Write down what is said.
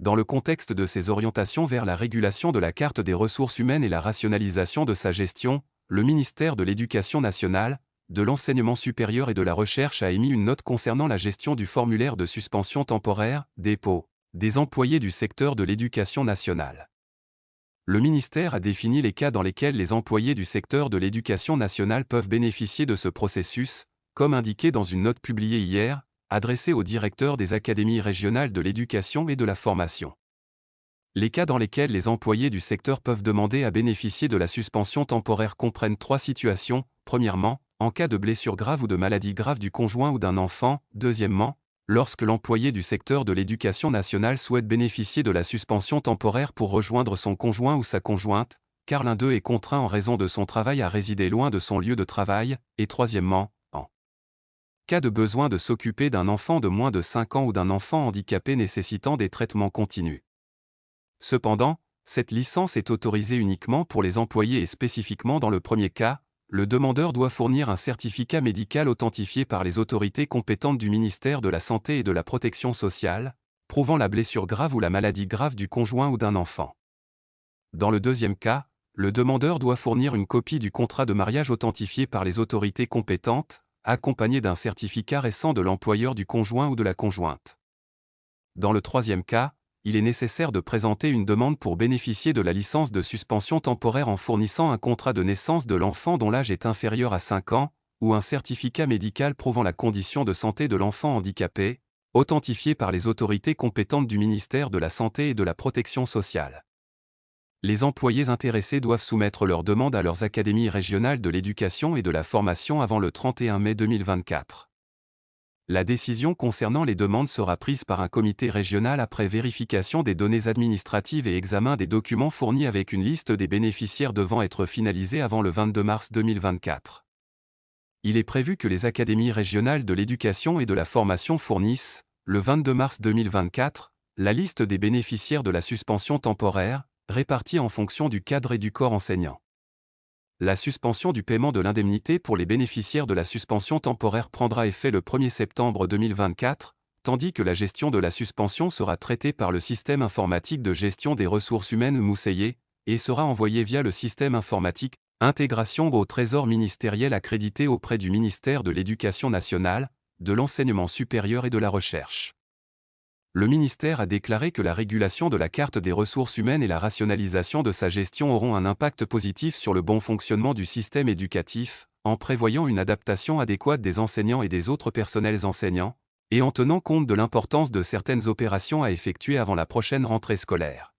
Dans le contexte de ses orientations vers la régulation de la carte des ressources humaines et la rationalisation de sa gestion, le ministère de l'Éducation nationale, de l'Enseignement supérieur et de la Recherche a émis une note concernant la gestion du formulaire de suspension temporaire, dépôt, des employés du secteur de l'éducation nationale. Le ministère a défini les cas dans lesquels les employés du secteur de l'éducation nationale peuvent bénéficier de ce processus, comme indiqué dans une note publiée hier, adressée au directeur des académies régionales de l'éducation et de la formation. Les cas dans lesquels les employés du secteur peuvent demander à bénéficier de la suspension temporaire comprennent 3 situations. Premièrement, en cas de blessure grave ou de maladie grave du conjoint ou d'un enfant. Deuxièmement, lorsque l'employé du secteur de l'éducation nationale souhaite bénéficier de la suspension temporaire pour rejoindre son conjoint ou sa conjointe, car l'un d'eux est contraint en raison de son travail à résider loin de son lieu de travail. Et troisièmement, en cas de besoin de s'occuper d'un enfant de moins de 5 ans ou d'un enfant handicapé nécessitant des traitements continus. Cependant, cette licence est autorisée uniquement pour les employés et spécifiquement dans le premier cas, le demandeur doit fournir un certificat médical authentifié par les autorités compétentes du ministère de la Santé et de la Protection sociale, prouvant la blessure grave ou la maladie grave du conjoint ou d'un enfant. Dans le deuxième cas, le demandeur doit fournir une copie du contrat de mariage authentifié par les autorités compétentes, accompagné d'un certificat récent de l'employeur du conjoint ou de la conjointe. Dans le troisième cas, il est nécessaire de présenter une demande pour bénéficier de la licence de suspension temporaire en fournissant un contrat de naissance de l'enfant dont l'âge est inférieur à 5 ans, ou un certificat médical prouvant la condition de santé de l'enfant handicapé, authentifié par les autorités compétentes du ministère de la Santé et de la Protection sociale. Les employés intéressés doivent soumettre leur demande à leurs académies régionales de l'éducation et de la formation avant le 31 mai 2024. La décision concernant les demandes sera prise par un comité régional après vérification des données administratives et examen des documents fournis avec une liste des bénéficiaires devant être finalisée avant le 22 mars 2024. Il est prévu que les académies régionales de l'éducation et de la formation fournissent, le 22 mars 2024, la liste des bénéficiaires de la suspension temporaire, répartie en fonction du cadre et du corps enseignant. La suspension du paiement de l'indemnité pour les bénéficiaires de la suspension temporaire prendra effet le 1er septembre 2024, tandis que la gestion de la suspension sera traitée par le système informatique de gestion des ressources humaines Mousseiller, et sera envoyée via le système informatique Intégration au Trésor ministériel accrédité auprès du ministère de l'Éducation nationale, de l'Enseignement supérieur et de la Recherche. Le ministère a déclaré que la régulation de la carte des ressources humaines et la rationalisation de sa gestion auront un impact positif sur le bon fonctionnement du système éducatif, en prévoyant une adaptation adéquate des enseignants et des autres personnels enseignants, et en tenant compte de l'importance de certaines opérations à effectuer avant la prochaine rentrée scolaire.